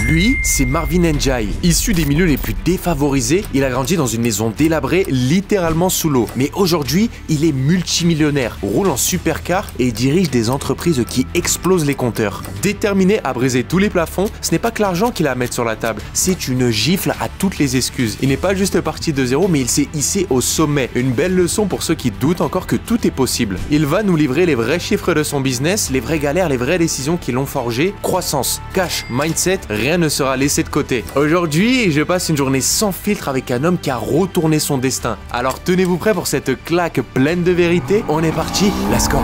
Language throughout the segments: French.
Lui, c'est Marvin Njai. Issu des milieux les plus défavorisés, il a grandi dans une maison délabrée, littéralement sous l'eau. Mais aujourd'hui, il est multimillionnaire, roule en supercar et dirige des entreprises qui explosent les compteurs. Déterminé à briser tous les plafonds, ce n'est pas que l'argent qu'il a à mettre sur la table, c'est une gifle à toutes les excuses. Il n'est pas juste parti de zéro, mais il s'est hissé au sommet. Une belle leçon pour ceux qui doutent encore que tout est possible. Il va nous livrer les vrais chiffres de son business, les vraies galères, les vraies décisions qui l'ont forgé. Croissance, cash, mindset, rien ne sera laissé de côté. Aujourd'hui, je passe une journée sans filtre avec un homme qui a retourné son destin. Alors tenez-vous prêts pour cette claque pleine de vérité. On est parti, let's go!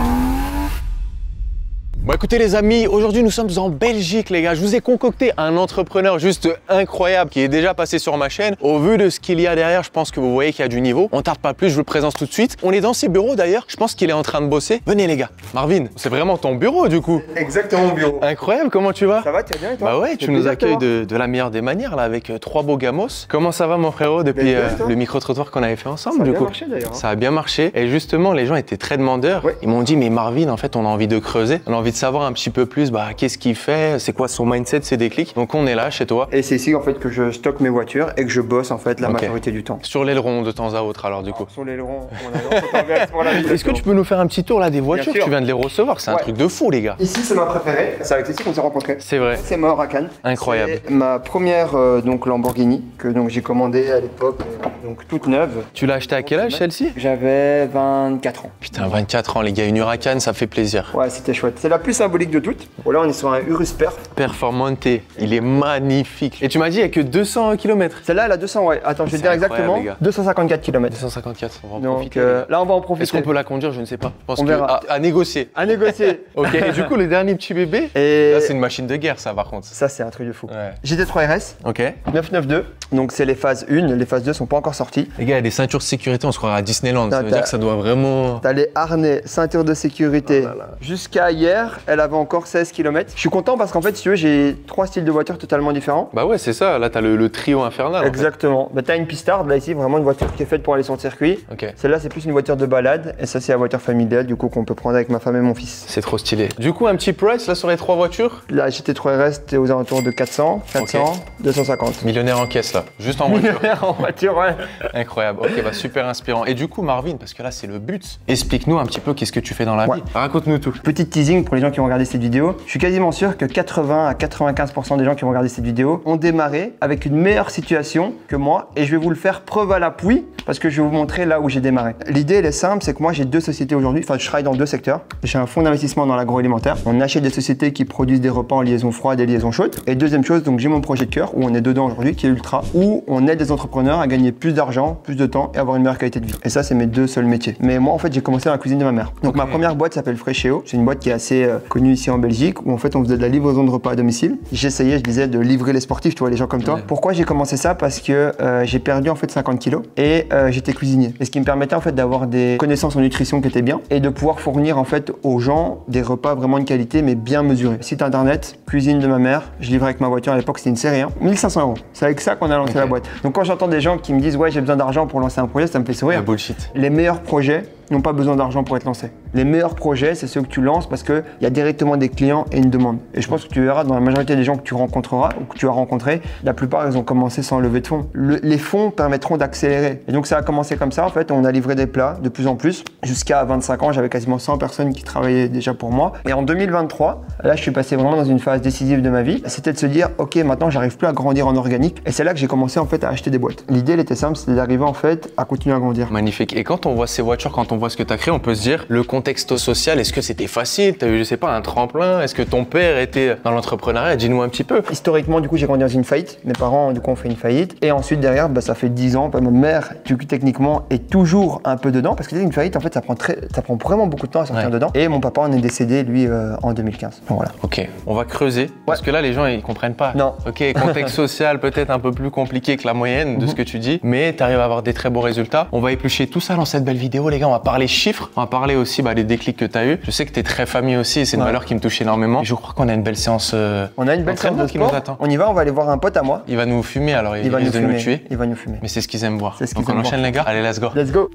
Bon écoutez les amis, aujourd'hui nous sommes en Belgique les gars. Je vous ai concocté un entrepreneur juste incroyable qui est déjà passé sur ma chaîne. Au vu de ce qu'il y a derrière, je pense que vous voyez qu'il y a du niveau. On tarde pas plus, je vous le présente tout de suite. On est dans ses bureaux d'ailleurs, je pense qu'il est en train de bosser. Venez les gars. Marvin, c'est vraiment ton bureau du coup. Exactement mon bureau. Incroyable, comment tu vas? Ça va, tu vas bien et toi? Bah ouais, tu nous accueilles de la meilleure des manières là avec trois beaux gamos. Comment ça va mon frérot depuis le micro-trottoir qu'on avait fait ensemble du coup? Ça a bien marché d'ailleurs. Ça a bien marché et justement les gens étaient très demandeurs. Ouais. Ils m'ont dit mais Marvin en fait on a envie de creuser, on a envie de savoir un petit peu plus qu'est-ce qu'il fait, c'est quoi son mindset, ses déclics. Donc on est là chez toi. Et c'est ici en fait que je stocke mes voitures et que je bosse en fait la majorité du temps. Sur l'aileron de temps à autre alors du coup. Sur l'aileron, on a pour la vie. Est-ce que tu peux nous faire un petit tour là des voitures? Tu viens de les recevoir, c'est un truc de fou les gars. Ici c'est ma préférée, c'est avec ici qu'on s'est rencontrés. C'est vrai. C'est ma Huracan. Incroyable. C'est ma première donc Lamborghini que donc j'ai commandée à l'époque donc toute neuve. Tu l'as acheté à quel âge celle-ci? J'avais 24 ans. Putain 24 ans les gars, une Huracan ça fait plaisir. Ouais c'était chouette. C'est la plus symbolique de toutes. Bon là on est sur un Urus Perf. Performante, il est magnifique. Et tu m'as dit il n'y a que 200 km. Celle-là elle a 200 ouais. Attends je vais te dire exactement 254 km. 254, on va en Donc profiter. là on va en profiter. Est-ce qu'on peut la conduire? Je ne sais pas. Je pense on verra. À négocier. À négocier. Ok, et du coup le dernier petit bébé, et là c'est une machine de guerre ça par contre. Ça c'est un truc de fou. Ouais. GT3 RS. Ok. 992. Donc c'est les phases 1, les phases 2 sont pas encore sorties. Les gars, il y a des ceintures de sécurité, on se croirait à Disneyland. Ça veut dire que ça doit vraiment... T'as les harnais, ceinture de sécurité. Oh là là. Jusqu'à hier, elle avait encore 16 km. Je suis content parce qu'en fait, si tu veux, j'ai 3 styles de voitures totalement différents. Bah ouais, c'est ça. Là, t'as le trio infernal. Exactement. Bah, t'as une Pistard, là ici, vraiment une voiture qui est faite pour aller sur le circuit. Ok. Celle-là, c'est plus une voiture de balade. Et ça, c'est la voiture familiale, du coup, qu'on peut prendre avec ma femme et mon fils. C'est trop stylé. Du coup, un petit price là sur les trois voitures? La GT3 RS, t'es aux alentours de 400, 400, 250. Millionnaire en caisse là, juste en voiture. En voiture, ouais. Incroyable. Ok, bah super inspirant. Et du coup, Marvin, parce que là, c'est le but. Explique-nous un petit peu qu'est-ce que tu fais dans la vie. Raconte-nous tout. Petit teasing pour les gens qui vont regarder cette vidéo. Je suis quasiment sûr que 80 à 95% des gens qui vont regarder cette vidéo ont démarré avec une meilleure situation que moi et je vais vous le faire preuve à l'appui parce que je vais vous montrer là où j'ai démarré. L'idée elle est simple, c'est que moi j'ai deux sociétés aujourd'hui, enfin je travaille dans deux secteurs. J'ai un fonds d'investissement dans l'agroalimentaire. On achète des sociétés qui produisent des repas en liaison froide et liaison chaude. Et deuxième chose, donc j'ai mon projet de cœur où on est dedans aujourd'hui qui est Ultra, où on aide des entrepreneurs à gagner plus d'argent, plus de temps et avoir une meilleure qualité de vie. Et ça c'est mes deux seuls métiers. Mais moi en fait j'ai commencé dans la cuisine de ma mère. Donc ma première boîte s'appelle Freshéo. C'est une boîte qui est assez connue ici en Belgique où en fait on faisait de la livraison de repas à domicile. J'essayais, je disais, de livrer les sportifs, tu vois, les gens comme toi. Ouais. Pourquoi j'ai commencé ça? Parce que j'ai perdu en fait 50 kilos et j'étais cuisinier. Et ce qui me permettait en fait d'avoir des connaissances en nutrition qui étaient bien et de pouvoir fournir en fait aux gens des repas vraiment de qualité mais bien mesurés. Site internet, cuisine de ma mère, je livrais avec ma voiture à l'époque, c'était une série 1. 1500 €. C'est avec ça qu'on a lancé la boîte. Donc quand j'entends des gens qui me disent ouais j'ai besoin d'argent pour lancer un projet, ça me fait sourire. Bullshit. Les meilleurs projets n'ont pas besoin d'argent pour être lancés. Les meilleurs projets, c'est ceux que tu lances parce qu'il y a directement des clients et une demande. Et je pense que tu verras dans la majorité des gens que tu rencontreras ou que tu as rencontrés, la plupart, ils ont commencé sans lever de fonds. Les fonds permettront d'accélérer. Et donc ça a commencé comme ça, en fait, on a livré des plats de plus en plus. Jusqu'à 25 ans, j'avais quasiment 100 personnes qui travaillaient déjà pour moi. Et en 2023, là, je suis passé vraiment dans une phase décisive de ma vie. C'était de se dire, ok, maintenant, j'arrive plus à grandir en organique. Et c'est là que j'ai commencé en fait à acheter des boîtes. L'idée, elle était simple, c'était d'arriver en fait à continuer à grandir. Magnifique. Et quand on voit ces voitures, quand on voit ce que tu as créé, on peut se dire, le contexte social, est-ce que c'était facile? Tu as eu, je sais pas, un tremplin? Est-ce que ton père était dans l'entrepreneuriat? Dis-nous un petit peu. Historiquement, du coup, j'ai grandi dans une faillite. Mes parents, du coup, ont fait une faillite. Et ensuite, derrière, ça fait 10 ans. Ma mère, du coup, techniquement, est toujours un peu dedans. Parce que une faillite, en fait, ça prend vraiment beaucoup de temps à sortir dedans. Et mon papa en est décédé, lui, en 2015. Donc, voilà. Ok, on va creuser. Parce que là, les gens, ils comprennent pas. Non. Ok, contexte social peut-être un peu plus compliqué que la moyenne de ce que tu dis. Mais tu arrives à avoir des très beaux résultats. On va éplucher tout ça dans cette belle vidéo, les gars. On va parler chiffres. On va parler aussi des déclics que tu as eu. Je sais que tu es très famille aussi. C'est une valeur qui me touche énormément. Et je crois qu'on a une belle séance. On a une belle séance de qui nous attend. On y va, on va aller voir un pote à moi. Il va nous fumer alors, il risque de nous tuer. Il va nous fumer. Mais c'est ce qu'ils aiment voir. C'est ce Donc on enchaîne les gars. Allez, let's go. Let's go.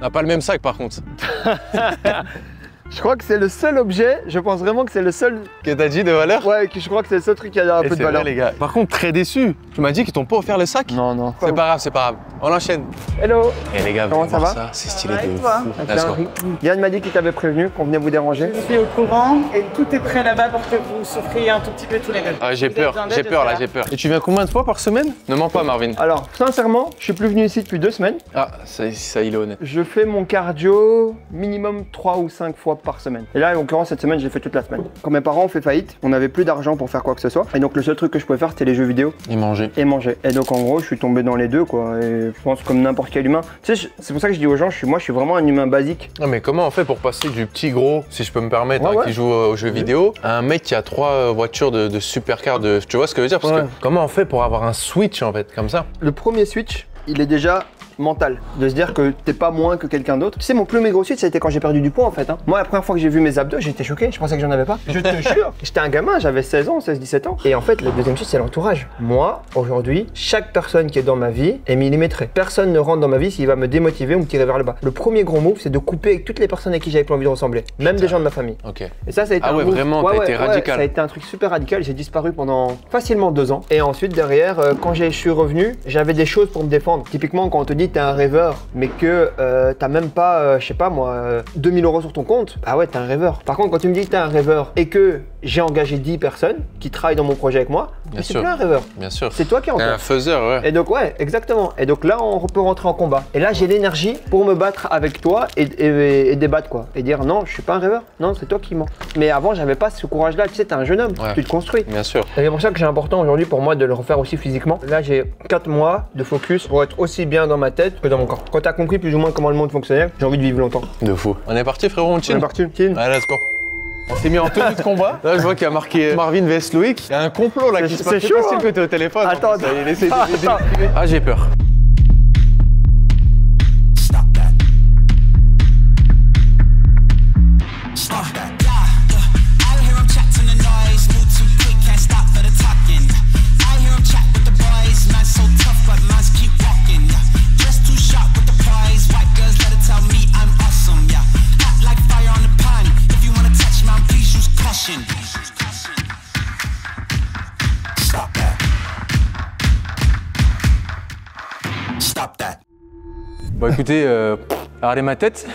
On n'a pas le même sac par contre. Je crois que c'est le seul objet, je pense vraiment que c'est le seul... Que t'as dit de valeur? Ouais, je crois que c'est le seul truc qui a un peu de valeur. Vrai, les gars. Par contre, très déçu. Tu m'as dit qu'ils t'ont pas offert le sac? Non, non. C'est pas grave, c'est pas grave. On enchaîne. Hello. Et les gars, comment ça va? C'est stylé de toi fou. Let's go. Yann m'a dit qu'il t'avait prévenu qu'on venait vous déranger. Je suis au courant et tout est prêt là-bas pour que vous souffriez un tout petit peu tous les deux. Ah, j'ai peur là, j'ai peur. Et tu viens combien de fois par semaine? Ne mens pas, Marvin. Alors, sincèrement, je suis plus venu ici depuis 2 semaines. Ah, ça il est honnête. Je fais mon cardio minimum 3 ou 5 fois par semaine. Et là, en l'occurrence, cette semaine, j'ai fait toute la semaine. Quand mes parents ont fait faillite, on n'avait plus d'argent pour faire quoi que ce soit. Et donc, le seul truc que je pouvais faire, c'était les jeux vidéo. Et manger. Et manger. Et donc, en gros, je suis tombé dans les deux, quoi. Et je pense comme n'importe quel humain. Tu sais, c'est pour ça que je dis aux gens, moi, je suis vraiment un humain basique. Non, mais comment on fait pour passer du petit gros, si je peux me permettre, qui joue aux jeux vidéo, à un mec qui a 3 voitures de supercar de... Tu vois ce que je veux dire? Parce que comment on fait pour avoir un switch, en fait, comme ça? Le premier switch, il est déjà mental, de se dire que t'es pas moins que quelqu'un d'autre. Tu sais, mon plus maigre switch, ça a été quand j'ai perdu du poids en fait. Moi, la première fois que j'ai vu mes abdos, j'étais choqué, je pensais que j'en avais pas. Je te jure, j'étais un gamin, j'avais 16 ans, 16-17 ans. Et en fait, le deuxième switch, c'est l'entourage. Moi, aujourd'hui, chaque personne qui est dans ma vie est millimétrée. Personne ne rentre dans ma vie s'il va me démotiver ou me tirer vers le bas. Le premier gros move, c'est de couper avec toutes les personnes à qui j'avais pas envie de ressembler, même des gens de ma famille. Ok. Et ça a été un move. Vraiment, t'as été radical. Ça a été un truc super radical, j'ai disparu pendant facilement 2 ans. Et ensuite, derrière, quand je suis revenu, j'avais des choses pour me défendre. Typiquement, quand on te dit t'es un rêveur, mais que t'as même pas, je sais pas moi, 2000 € sur ton compte, bah ouais, t'es un rêveur. Par contre, quand tu me dis que t'es un rêveur et que j'ai engagé 10 personnes qui travaillent dans mon projet avec moi, c'est plus un rêveur. Bien sûr. C'est toi qui en un faiseur, ouais. Et donc, ouais, exactement. Et donc là, on peut rentrer en combat. Et là, j'ai l'énergie pour me battre avec toi et débattre, quoi. Et dire non, je suis pas un rêveur. Non, c'est toi qui mens. Mais avant, j'avais pas ce courage-là. Tu sais, t'es un jeune homme, tu te construis. Bien sûr. Et c'est pour ça que c'est important aujourd'hui pour moi de le refaire aussi physiquement. Là, j'ai 4 mois de focus pour être aussi bien dans ma tête que dans mon corps. Quand t'as compris plus ou moins comment le monde fonctionnait, j'ai envie de vivre longtemps. De fou. On est parti, frérot, on chill. On est parti, chill. Allez, let's go. On s'est mis en tenue de combat. Là, je vois qu'il y a marqué Marvin vs Loïc. Il y a un complot là qui se passe. C'est chaud. C'est que t'es au téléphone. Attends, Ah, j'ai peur. Bon écoutez, regardez ma tête.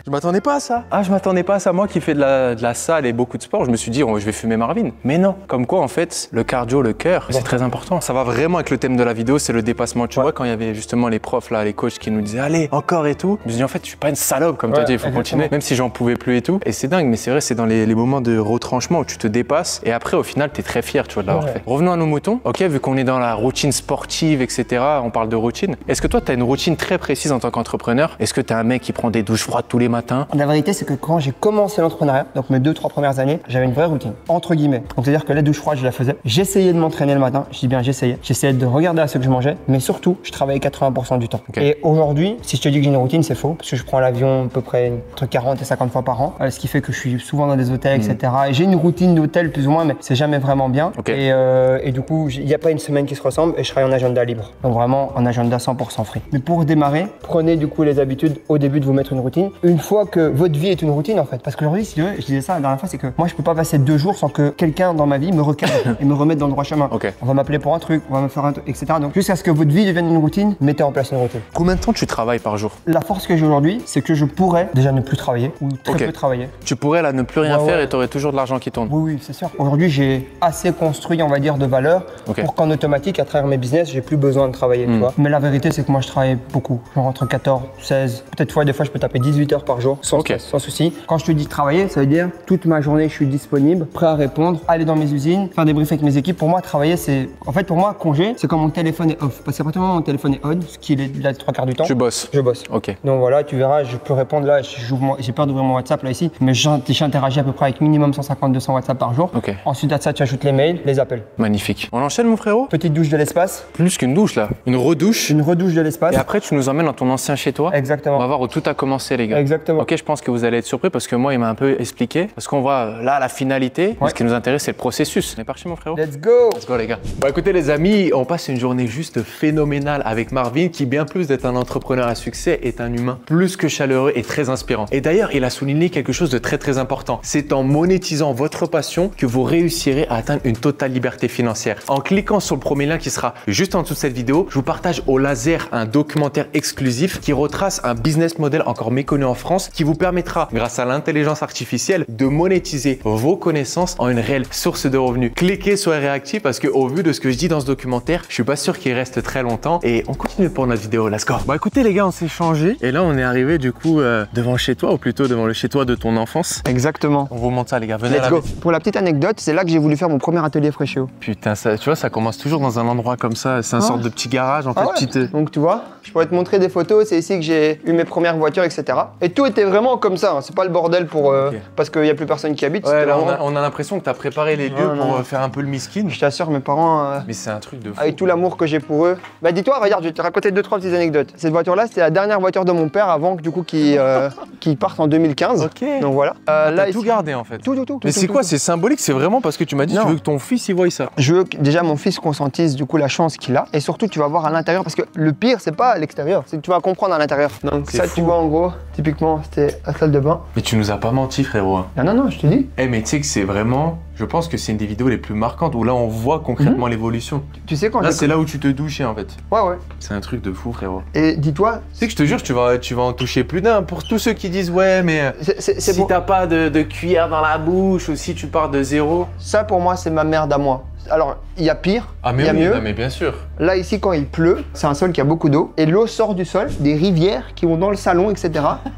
Je m'attendais pas à ça. Ah, je m'attendais pas à ça. Moi qui fais de la salle et beaucoup de sport, je me suis dit, je vais fumer Marvin. Mais non. Comme quoi, en fait, le cardio, le cœur, c'est très important. Ça va vraiment avec le thème de la vidéo, c'est le dépassement. Tu vois, quand il y avait justement les profs, là, les coachs qui nous disaient, allez, encore et tout. Je me suis dit, en fait, je suis pas une salope, comme tu as dit, il faut continuer. Même si j'en pouvais plus et tout. Et c'est dingue, mais c'est vrai, c'est dans les moments de retranchement où tu te dépasses. Et après, au final, tu es très fier, tu vois, de l'avoir fait. Revenons à nos moutons. Ok, vu qu'on est dans la routine sportive, etc., on parle de routine. Est-ce que toi, tu as une routine très précise en tant qu'entrepreneur? Est-ce que tu es un mec qui prend des douches froides tous les matins? La vérité, c'est que quand j'ai commencé l'entrepreneuriat, donc mes 2-3 premières années, j'avais une vraie routine, entre guillemets. Donc c'est-à-dire que la douche froide, je la faisais. J'essayais de m'entraîner le matin, je dis bien j'essayais. J'essayais de regarder à ce que je mangeais, mais surtout, je travaillais 80% du temps. Et aujourd'hui, si je te dis que j'ai une routine, c'est faux, parce que je prends l'avion à peu près entre 40 et 50 fois par an, ce qui fait que je suis souvent dans des hôtels, etc. Et j'ai une routine d'hôtel plus ou moins, mais c'est jamais vraiment bien. Et du coup, il n'y a pas une semaine qui se ressemble et je travaille en agenda libre. Donc vraiment en agenda 100% free. Mais pour démarrer, prenez du coup les habitudes au début de vous mettre une routine. Une fois que votre vie est une routine en fait. Parce qu'aujourd'hui, si tu veux, je disais ça la dernière fois, c'est que moi je peux pas passer 2 jours sans que quelqu'un dans ma vie me recadre et me remette dans le droit chemin. On va m'appeler pour un truc, on va me faire un truc, etc. Donc jusqu'à ce que votre vie devienne une routine, mettez en place une routine. Combien de temps tu travailles par jour? La force que j'ai aujourd'hui, c'est que je pourrais déjà ne plus travailler ou très peu travailler. Tu pourrais là ne plus rien faire et tu aurais toujours de l'argent qui tourne? Oui, c'est sûr. Aujourd'hui, j'ai assez construit, on va dire, de valeur pour qu'en automatique, à travers mes business, j'ai plus besoin de travailler. Tu vois. Mais la vérité, c'est que moi, je travaille beaucoup. Genre entre 14, 16, peut-être des fois, je peux taper 18 heures par jour sans stress, sans souci. Quand je te dis travailler, ça veut dire toute ma journée, je suis disponible, prêt à répondre, aller dans mes usines, faire des briefs avec mes équipes. Pour moi, travailler, c'est. En fait, pour moi, congé, c'est quand mon téléphone est off. Parce qu'à partir du moment où mon téléphone est on, ce qui est là 3/4 du temps. Tu bosses? Je bosse. Ok. Donc voilà, tu verras, je peux répondre là. J'ai peur d'ouvrir mon WhatsApp là ici, mais j'interagis à peu près avec minimum 150-200 WhatsApp par jour. Ensuite, à ça, tu ajoutes les mails, les appels. Magnifique. On enchaîne, mon frérot? Petite douche de l'espace. Plus qu'une douche là. Une redouche. Une redouche de l'espace. Et après, tu nous emmènes dans ton ancien chez toi. Exactement. On va voir où tout a commencé, les gars. Exactement. Exactement. Ok, je pense que vous allez être surpris parce que moi, il m'a un peu expliqué. Parce qu'on voit là la finalité. Ce qui nous intéresse, c'est le processus. On est parti, mon frérot? Let's go. Let's go, les gars. Bah écoutez les amis, on passe une journée juste phénoménale avec Marvin qui bien plus d'être un entrepreneur à succès est un humain plus que chaleureux et très inspirant. Et d'ailleurs, il a souligné quelque chose de très important. C'est en monétisant votre passion que vous réussirez à atteindre une totale liberté financière. En cliquant sur le premier lien qui sera juste en dessous de cette vidéo, je vous partage au laser un documentaire exclusif qui retrace un business model encore méconnu en France qui vous permettra, grâce à l'intelligence artificielle, de monétiser vos connaissances en une réelle source de revenus. Cliquez sur réactif parce que au vu de ce que je dis dans ce documentaire, je suis pas sûr qu'il reste très longtemps et on continue pour notre vidéo. Let's go. Bah écoutez les gars, on s'est changé et là on est arrivé du coup devant chez toi ou plutôt devant le chez toi de ton enfance. Exactement. On vous montre ça, les gars. Venez Let's là. go. Pour la petite anecdote, c'est là que j'ai voulu faire mon premier atelier Fréchéo. Putain, ça, tu vois, ça commence toujours dans un endroit comme ça. C'est un sorte de petit garage en fait. Ah ouais. Donc tu vois, je pourrais te montrer des photos. C'est ici que j'ai eu mes premières voitures, etc. Et tout était vraiment comme ça. Hein. C'est pas le bordel pour parce qu'il y a plus personne qui habite. Ouais, là, vraiment... on a l'impression que tu as préparé les lieux pour faire un peu le miskin. Je t'assure, mes parents. Mais c'est un truc de fou. Avec tout l'amour que j'ai pour eux. Bah dis-toi, regarde, je vais te raconter 2-3 petites anecdotes. Cette voiture-là, c'était la dernière voiture de mon père avant que du coup qu'il parte en 2015. Ok. Donc voilà. Là, Là, tout ici- gardé en fait. Tout. Mais c'est quoi? C'est symbolique? C'est vraiment parce que tu m'as dit que tu Non. veux que ton fils y voie ça. Je veux que déjà mon fils consentisse du coup la chance qu'il a et surtout tu vas voir à l'intérieur parce que le pire c'est pas à l'extérieur, c'est que tu vas comprendre à l'intérieur. Donc C'est ça fou. tu vois en gros, typiquement c'était la salle de bain. Mais tu nous as pas menti, frérot. Non, je te dis. Eh, mais tu sais que c'est vraiment. Je pense que c'est une des vidéos les plus marquantes où là on voit concrètement l'évolution. Tu sais quand Là, j'ai... c'est là où tu te douchais en fait. Ouais. C'est un truc de fou, frérot. Et dis-toi, Tu sais que je te jure, tu vas en toucher plus d'un. Pour tous ceux qui disent ouais, mais c'est si pour... t'as pas de cuillère dans la bouche ou si tu pars de zéro. ça pour moi c'est ma merde à moi. Alors il y a pire, Ah, mais il y a oui, mieux. non, mais bien sûr. Là ici quand il pleut, c'est un sol qui a beaucoup d'eau et l'eau sort du sol, des rivières qui vont dans le salon, etc.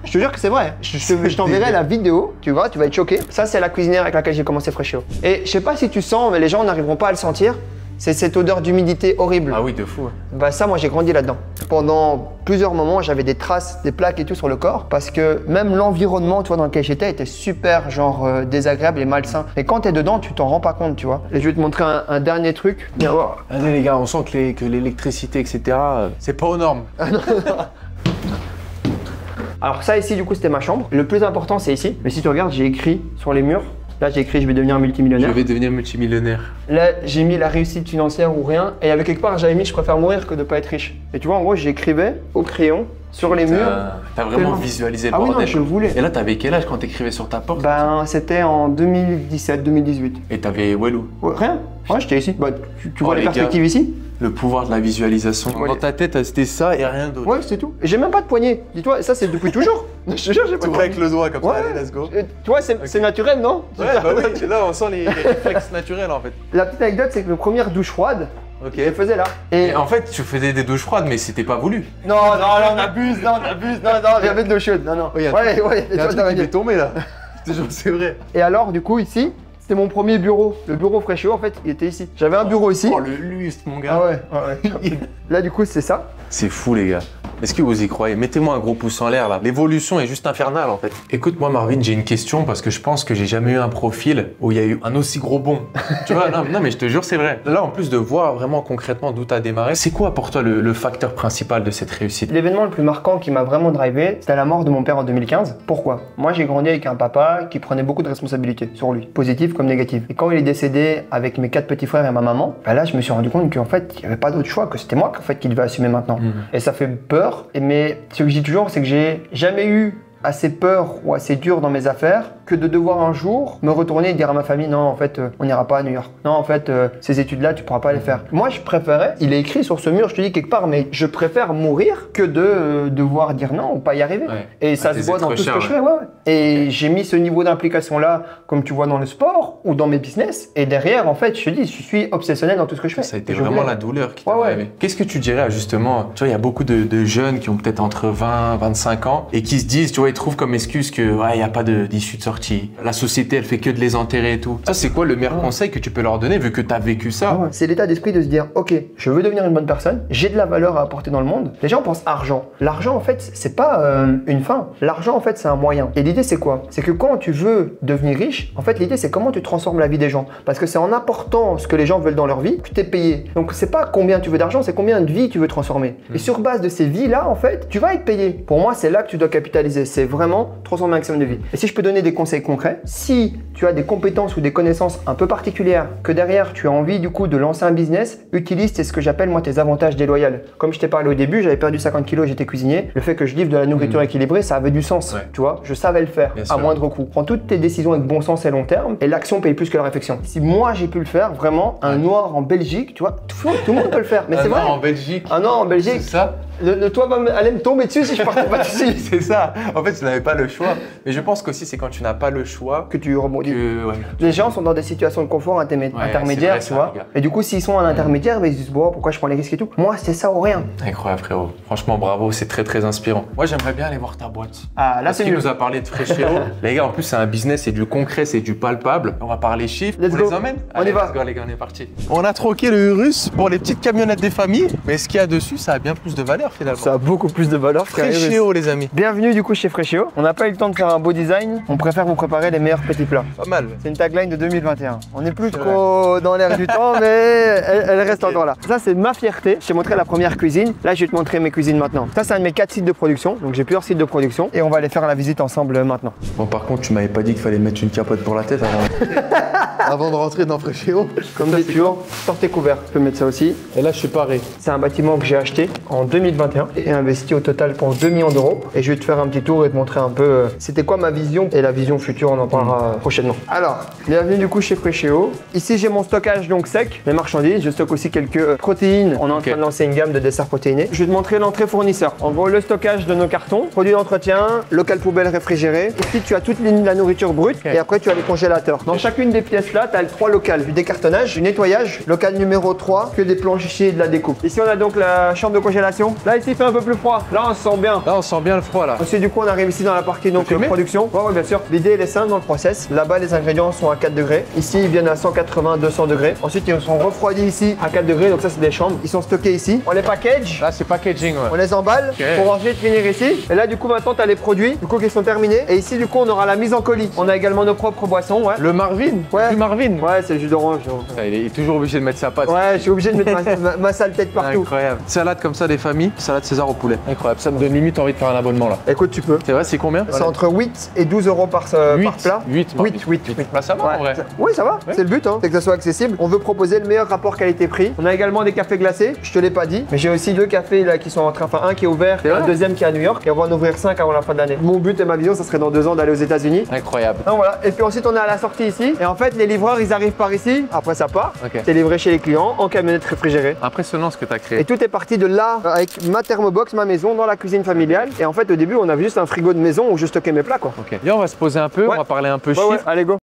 Je te jure que c'est vrai. Je t'enverrai la vidéo, tu vois, tu vas être choqué. Ça c'est la cuisinière avec laquelle j'ai commencé Fréchéo. Et je sais pas si tu sens, mais les gens n'arriveront pas à le sentir. C'est cette odeur d'humidité horrible. Ah oui, de fou. Bah ça, moi j'ai grandi là-dedans. Pendant plusieurs moments, j'avais des traces, des plaques et tout sur le corps parce que même l'environnement, tu vois, dans lequel j'étais était super genre désagréable et malsain. Et quand t'es dedans, tu t'en rends pas compte, tu vois. Et je vais te montrer un dernier truc. Viens voir. Allez les gars, on sent que l'électricité, etc., c'est pas aux normes. Alors ça ici, du coup, c'était ma chambre. Le plus important, c'est ici. Mais si tu regardes, j'ai écrit sur les murs. Là, j'ai écrit « Je vais devenir multimillionnaire ». Je vais devenir multimillionnaire. Là, j'ai mis la réussite financière ou rien. Et avec quelque part, j'avais mis « Je préfère mourir que de pas être riche ». Et tu vois, en gros, j'écrivais au crayon sur les murs. T'as vraiment Tellement. visualisé le Ah oui, bordel. non, je le voulais. Et là, t'avais quel âge quand t'écrivais sur ta porte? Ben, c'était en 2017-2018. Et t'avais Walou. Ouais, rien. Ouais, j'étais ici. Bah, tu vois Oh, les les gars. perspectives ici? Le pouvoir de la visualisation. Ouais. Dans ta tête, c'était ça et rien d'autre. Ouais, c'est tout. Et j'ai même pas de poignet. Dis-toi, ça c'est depuis toujours. Je te jure, j'ai pas de poignet. le doigt comme Ouais. allez, let's go. Tu vois, c'est naturel, non? Ouais, bah oui, là on sent les réflexes naturels en fait. La petite anecdote, c'est que mes premières douches froides, Ok. je les faisais là. Et Et en fait, tu faisais des douches froides, mais c'était pas voulu. non, on abuse, non, j'avais de l'eau chaude, non. Oh, y a un Ouais, truc- ouais, Il y a un tu vois, truc qui t'as m'est tombé là. Je te jure, c'est vrai. Et alors, du coup, ici, c'était mon premier bureau. Le bureau Fréchéo, en fait, il était ici. J'avais un bureau ici. Oh, le lustre, mon gars. Ah ouais. Là, du coup, c'est ça. C'est fou, les gars. Est-ce que vous y croyez? Mettez-moi un gros pouce en l'air là. L'évolution est juste infernale en fait. Écoute-moi, Marvin, j'ai une question parce que je pense que j'ai jamais eu un profil où il y a eu un aussi gros bond. Tu vois, non, mais je te jure, c'est vrai. Là, en plus de voir vraiment concrètement d'où tu as démarré, c'est quoi pour toi le facteur principal de cette réussite? L'événement le plus marquant qui m'a vraiment drivé, c'était la mort de mon père en 2015. Pourquoi? Moi, j'ai grandi avec un papa qui prenait beaucoup de responsabilités sur lui, positives comme négatives. Et quand il est décédé avec mes 4 petits frères et ma maman, bah là, je me suis rendu compte qu'en fait, il n'y avait pas d'autre choix, que c'était moi en fait, qui devais assumer maintenant. Et ça fait peur. Mais ce que je dis toujours, c'est que j'ai jamais eu assez peur ou assez dur dans mes affaires que de devoir un jour me retourner et dire à ma famille non en fait on n'ira pas à New York. Non en fait ces études là tu pourras pas les faire. Moi je préférais, il est écrit sur ce mur, je te dis quelque part, mais je préfère mourir que de devoir dire non ou pas y arriver. Ouais. Et ça tes se voit dans êtres tout ce que chers, je fais. Ouais. Et j'ai mis ce niveau d'implication là comme tu vois dans le sport ou dans mes business et derrière en fait je te dis je suis obsessionnel dans tout ce que je fais. Ça a été Je vraiment voulais. la douleur qui t'a Ouais, ouais. drivé. Qu'est-ce que tu dirais à justement, tu vois, il y a beaucoup de jeunes qui ont peut-être entre 20 25 ans et qui se disent, tu vois, ils trouvent comme excuse que ouais, il n'y a pas d'issue de sortie amortis. La société, elle fait que de les enterrer et tout. Ça, c'est quoi le meilleur conseil que tu peux leur donner vu que tu as vécu ça? C'est l'état d'esprit de se dire, ok, je veux devenir une bonne personne, j'ai de la valeur à apporter dans le monde. Les gens pensent argent. L'argent, en fait, c'est pas une fin. L'argent, en fait, c'est un moyen. Et l'idée, c'est quoi? C'est que quand tu veux devenir riche, en fait, l'idée, c'est comment tu transformes la vie des gens. Parce que c'est en apportant ce que les gens veulent dans leur vie que tu es payé. Donc, c'est pas combien tu veux d'argent, c'est combien de vies tu veux transformer. Et sur base de ces vies-là, en fait, tu vas être payé. Pour moi, c'est là que tu dois capitaliser. C'est vraiment transformer un maximum de vie. Et si je peux donner des conseils concrets, si tu as des compétences ou des connaissances un peu particulières, que derrière, tu as envie du coup de lancer un business, utilise ce que j'appelle moi tes avantages déloyaux. Comme je t'ai parlé au début, j'avais perdu 50 kilos, j'étais cuisinier. Le fait que je livre de la nourriture équilibrée, ça avait du sens. Tu vois, je savais le faire à moindre coût. Prends toutes tes décisions avec bon sens et long terme et l'action paye plus que la réflexion. Si moi j'ai pu le faire, vraiment, un noir en Belgique, tu vois, tout le monde peut le faire. Mais c'est vrai. Un noir en Belgique. Un noir en Belgique. C'est ça. Le toit allait me tomber dessus si je partais pas dessus. C'est ça. En fait, tu n'avais pas le choix. Mais je pense qu'aussi, c'est quand tu n'as pas le choix que tu rebondis. Ouais. Les gens sont dans des situations de confort intermédiaires, vrai, tu vois. Et du coup, s'ils sont en intermédiaire, ils se disent bon, pourquoi je prends les risques et tout. Moi, c'est ça ou rien. Incroyable, frérot. Franchement, bravo. C'est très, très inspirant. Moi, j'aimerais bien aller voir ta boîte. Ah, là, c'est mieux. mieux. Tu nous as parlé de Frechéo. Les gars, en plus, c'est un business, c'est du concret, c'est du palpable. On va parler chiffres. Let's on go. les emmène. On y va. Let's go, les gars, on est parti. On a troqué le Urus pour les petites camionnettes des familles. Mais ce qu'il y a dessus, ça a bien plus de valeur finalement. Ça a beaucoup plus de valeur. Frechéo, les amis. Bienvenue du coup chez Frechéo. On n'a pas eu le temps de faire un beau design. On préfère vous préparer les meilleurs petits plats. Pas mal. C'est une tagline de 2021. On n'est plus trop dans l'air du temps, mais elle reste encore là. Ça, c'est ma fierté. Je t'ai montré la première cuisine. Là, je vais te montrer mes cuisines maintenant. Ça, c'est un de mes 4 sites de production. Donc, j'ai plusieurs sites de production et on va aller faire la visite ensemble maintenant. Bon, par contre, tu m'avais pas dit qu'il fallait mettre une capote pour la tête avant de rentrer dans Frechéo. Comme dit toujours, sortez couvert. Je peux mettre ça aussi. Et là, je suis paré. C'est un bâtiment que j'ai acheté en 2021 et investi au total pour 2 millions d'euros. Et je vais te faire un petit tour et te montrer un peu c'était quoi ma vision et la vision future, on en parlera prochainement. Alors, bienvenue du coup chez Frechéo. Ici, j'ai mon stockage donc sec, les marchandises. Je stocke aussi quelques protéines. On est en train de lancer une gamme de desserts protéinés. Je vais te montrer l'entrée fournisseur. En gros, le stockage de nos cartons, produits d'entretien, local poubelle réfrigéré. Ici, tu as toute la nourriture brute et après, tu as les congélateurs. Dans chacune des pièces là, tu as 3 locales. Du décartonnage, du nettoyage, local numéro 3, que des planchiers et de la découpe. Ici, on a donc la chambre de congélation. Là, ici, il fait un peu plus froid. Là, on se sent bien. Là, on sent bien le froid là. Ensuite, du coup, on arrive ici dans la partie donc production. Ouais, bien sûr. L'idée, elle est simple dans le process. Là-bas, les ingrédients sont à 4 degrés. Ici, ils viennent à 180, 200 degrés. Ensuite, ils sont refroidis ici à 4 degrés. Donc ça, c'est des chambres. Ils sont stockés ici. On les package. Là, c'est packaging, On les emballe pour ensuite finir ici. Et là, du coup, maintenant, tu as les produits du coup qui sont terminés. Et ici, du coup, on aura la mise en colis. On a également nos propres boissons. Ouais. Le Marvin. Ouais. Du Marvin. Ouais, c'est le jus d'orange. Il est toujours obligé de mettre sa pâte. Ouais, je suis obligé de mettre ma sale tête partout. Incroyable. Salade comme ça des familles, salade César au poulet. Incroyable. Ça me donne limite envie de faire un abonnement là. Écoute, tu peux. C'est vrai, c'est combien? C'est entre 8 et 12 euros par plat. 8. Bah, ça va en vrai. Oui, ça va. C'est le but, c'est que ça soit accessible. On veut proposer le meilleur rapport qualité-prix. On a également des cafés glacés. Je te l'ai pas dit, mais j'ai aussi 2 cafés là qui sont en train. Enfin, un qui est ouvert et un deuxième qui est à New York. Et on va en ouvrir 5 avant la fin de l'année. Mon but et ma vision, ça serait dans 2 ans d'aller aux États-Unis. Incroyable. Donc voilà. Et puis ensuite, on est à la sortie ici. Et en fait, les livreurs, ils arrivent par ici. Après, ça part. Ok. C'est livré chez les clients en camionnette réfrigérée. Impressionnant ce que tu as créé. Et tout est parti de là avec ma thermobox, ma maison, dans la cuisine familiale. Et en fait, au début, on avait juste un frigo de maison où je stockais mes plats, quoi. Ok. Viens, on va se poser un peu, on va parler un peu chiffres. Allez, go.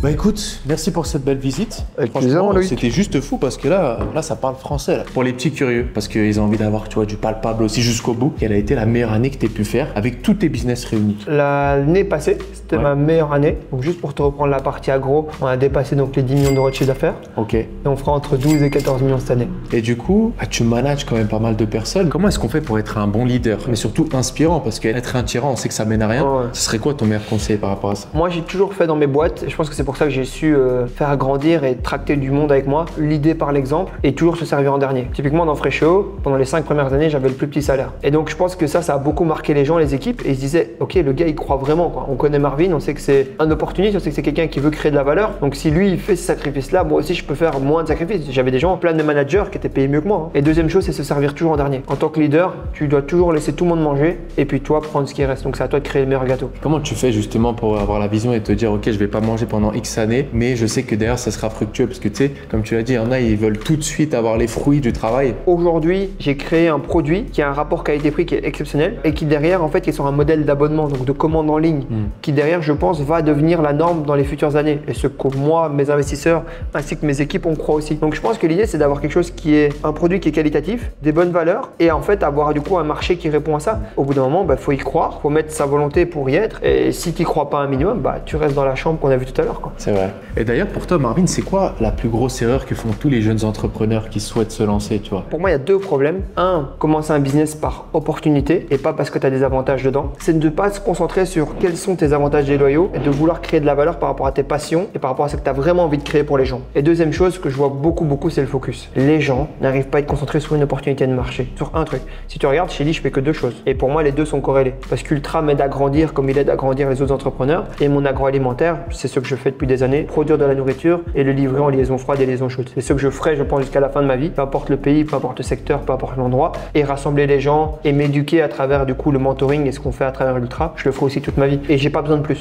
Bah écoute, merci pour cette belle visite. Avec plaisir, Franchement, Loïc. c'était juste fou parce que là ça parle français. Là. Pour les petits curieux, parce qu'ils ont envie d'avoir du palpable aussi jusqu'au bout. Quelle a été la meilleure année que tu aies pu faire avec tous tes business réunis? L'année passée, c'était ma meilleure année. Donc juste pour te reprendre la partie agro, on a dépassé donc les 10 millions d'euros de chiffre d'affaires. Ok. Et on fera entre 12 et 14 millions cette année. Et du coup, tu manages quand même pas mal de personnes. Comment est-ce qu'on fait pour être un bon leader, mais surtout inspirant? Parce qu'être un tyran, on sait que ça mène à rien. Ouais. Ce serait quoi ton meilleur conseil par rapport à ça? Moi, j'ai toujours fait dans mes boîtes, et je pense que c'est pour ça que j'ai su faire grandir et tracter du monde avec moi, l'idée par l'exemple et toujours se servir en dernier. Typiquement dans Frechéo, pendant les 5 premières années, j'avais le plus petit salaire. Et donc je pense que ça a beaucoup marqué les gens, les équipes, et ils se disaient ok, le gars il croit vraiment, quoi. On connaît Marvin, on sait que c'est un opportuniste, on sait que c'est quelqu'un qui veut créer de la valeur. Donc si lui il fait ces sacrifices-là, moi aussi je peux faire moins de sacrifices. J'avais des gens, plein de managers qui étaient payés mieux que moi. Et deuxième chose, c'est se servir toujours en dernier. En tant que leader, tu dois toujours laisser tout le monde manger et puis toi prendre ce qui reste. Donc c'est à toi de créer le meilleur gâteau. Comment tu fais justement pour avoir la vision et te dire ok, je vais pas manger pendant X années, mais je sais que derrière ça sera fructueux parce que tu sais, comme tu l'as dit, il y en a, ils veulent tout de suite avoir les fruits du travail. Aujourd'hui, j'ai créé un produit qui a un rapport qualité-prix qui est exceptionnel et qui derrière, en fait, est sur un modèle d'abonnement, donc de commande en ligne, qui derrière, je pense, va devenir la norme dans les futures années. Et ce que moi, mes investisseurs, ainsi que mes équipes, on croit aussi. Donc je pense que l'idée, c'est d'avoir quelque chose qui est un produit qui est qualitatif, des bonnes valeurs et en fait avoir du coup un marché qui répond à ça. Au bout d'un moment, il faut y croire, faut mettre sa volonté pour y être. Et si tu n'y crois pas un minimum, tu restes dans la chambre qu'on a vu tout à l'heure. C'est vrai. Et d'ailleurs, pour toi, Marvin, c'est quoi la plus grosse erreur que font tous les jeunes entrepreneurs qui souhaitent se lancer, tu vois? Pour moi, il y a deux problèmes. Un, commencer un business par opportunité et pas parce que tu as des avantages dedans. C'est de ne pas se concentrer sur quels sont tes avantages déloyaux et de vouloir créer de la valeur par rapport à tes passions et par rapport à ce que tu as vraiment envie de créer pour les gens. Et deuxième chose que je vois beaucoup, c'est le focus. Les gens n'arrivent pas à être concentrés sur une opportunité de marché, sur un truc. Si tu regardes, chez Lee, je fais que deux choses. Et pour moi, les deux sont corrélés. Parce qu'Ultra m'aide à grandir comme il aide à grandir les autres entrepreneurs. Et mon agroalimentaire, c'est ce que je fais depuis des années, produire de la nourriture et le livrer en liaison froide et liaison chaude. C'est ce que je ferai, je pense, jusqu'à la fin de ma vie, peu importe le pays, peu importe le secteur, peu importe l'endroit, et rassembler les gens et m'éduquer à travers du coup le mentoring et ce qu'on fait à travers l'Ultra. Je le ferai aussi toute ma vie et j'ai pas besoin de plus.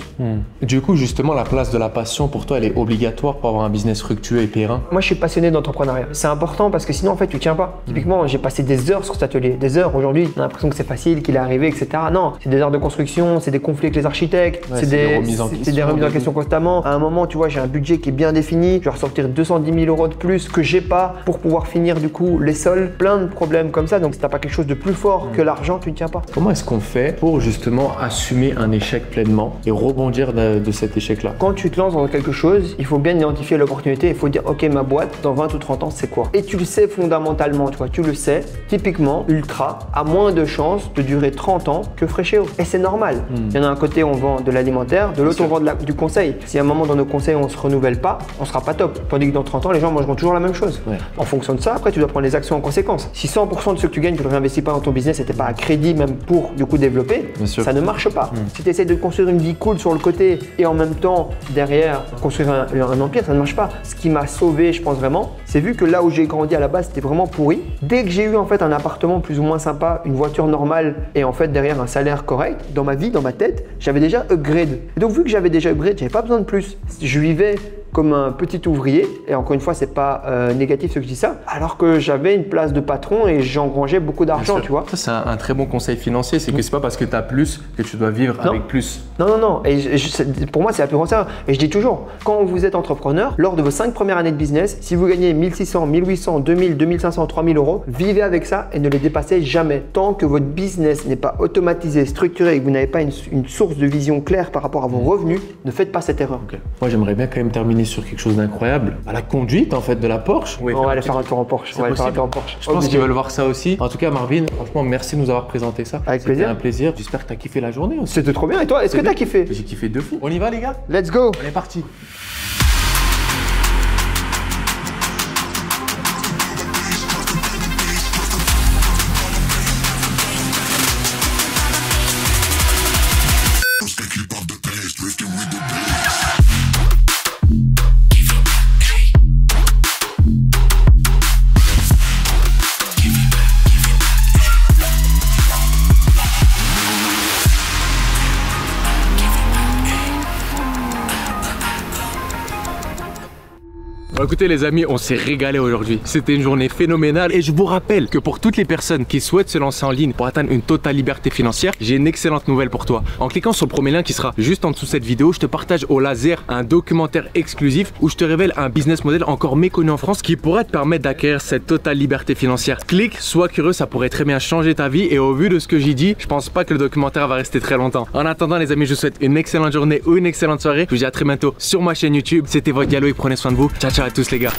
Du coup, justement, la place de la passion pour toi, elle est obligatoire pour avoir un business fructueux et périn? Moi, je suis passionné d'entrepreneuriat. C'est important parce que sinon, en fait, tu tiens pas. Typiquement, j'ai passé des heures sur cet atelier. Des heures aujourd'hui, on a l'impression que c'est facile, qu'il est arrivé, etc. Non, c'est des heures de construction, c'est des conflits avec les architectes, c'est des remises en question constamment. À un moment, tu vois, j'ai un budget qui est bien défini. Je vais ressortir 210 000 € de plus que j'ai pas pour pouvoir finir du coup les sols. Plein de problèmes comme ça. Donc, si t'as pas quelque chose de plus fort que l'argent, tu ne tiens pas. Comment est-ce qu'on fait pour justement assumer un échec pleinement et rebondir de cet échec-là? Quand tu te lances dans quelque chose, il faut bien identifier l'opportunité. Il faut dire, ok, ma boîte, dans 20 ou 30 ans, c'est quoi? Et tu le sais fondamentalement, tu vois, tu le sais. Typiquement, Ultra a moins de chances de durer 30 ans que Fréchéo. Et c'est normal. Il y en a un côté, on vend de l'alimentaire, de l'autre, on vend du conseil. Si à un moment dans nos conseils, on se renouvelle pas, on sera pas top. Tandis que dans 30 ans, les gens mangeront toujours la même chose. En fonction de ça, après, tu dois prendre les actions en conséquence. Si 100% de ce que tu gagnes, tu ne le réinvestis pas dans ton business et t'es pas à crédit même pour du coup développer, ça ne marche pas. Si tu essaies de construire une vie cool sur le côté et en même temps, derrière, construire un empire, ça ne marche pas. Ce qui m'a sauvé, je pense vraiment, c'est vu que là où j'ai grandi à la base, c'était vraiment pourri. Dès que j'ai eu en fait un appartement plus ou moins sympa, une voiture normale et en fait derrière un salaire correct, dans ma vie, dans ma tête, j'avais déjà upgrade. Et donc vu que j'avais déjà upgrade, j'avais pas besoin de plus. Je vivais comme un petit ouvrier, et encore une fois, c'est pas négatif ce que je dis ça, alors que j'avais une place de patron et j'engrangeais beaucoup d'argent, tu vois. Ça, c'est un très bon conseil financier, c'est que c'est pas parce que tu as plus que tu dois vivre avec plus. Non. Et pour moi, c'est la plus grosse erreur. Et je dis toujours, quand vous êtes entrepreneur, lors de vos 5 premières années de business, si vous gagnez 1600, 1800, 2000, 2500, 3000 €, vivez avec ça et ne les dépassez jamais. Tant que votre business n'est pas automatisé, structuré et que vous n'avez pas une source de vision claire par rapport à vos revenus, ne faites pas cette erreur. Moi, j'aimerais bien quand même terminer sur quelque chose d'incroyable. À la conduite en fait de la Porsche. On va aller faire un tour en Porsche. Je pense qu'ils veulent voir ça aussi. En tout cas, Marvin, franchement, merci de nous avoir présenté ça. Avec plaisir. C'était un plaisir. J'espère que tu as kiffé la journée aussi. C'était trop bien. Et toi, est-ce que tu as kiffé? J'ai kiffé de fou. On y va les gars? Let's go. On est parti. Bon, écoutez les amis, on s'est régalé aujourd'hui. C'était une journée phénoménale et je vous rappelle que pour toutes les personnes qui souhaitent se lancer en ligne pour atteindre une totale liberté financière, j'ai une excellente nouvelle pour toi. En cliquant sur le premier lien qui sera juste en dessous de cette vidéo, je te partage au laser un documentaire exclusif où je te révèle un business model encore méconnu en France qui pourrait te permettre d'acquérir cette totale liberté financière. Clique, sois curieux, ça pourrait très bien changer ta vie et au vu de ce que j'ai dit, je pense pas que le documentaire va rester très longtemps. En attendant les amis, je vous souhaite une excellente journée ou une excellente soirée. Je vous dis à très bientôt sur ma chaîne YouTube. C'était votre Diallo et prenez soin de vous. Ciao ciao à tous les gars.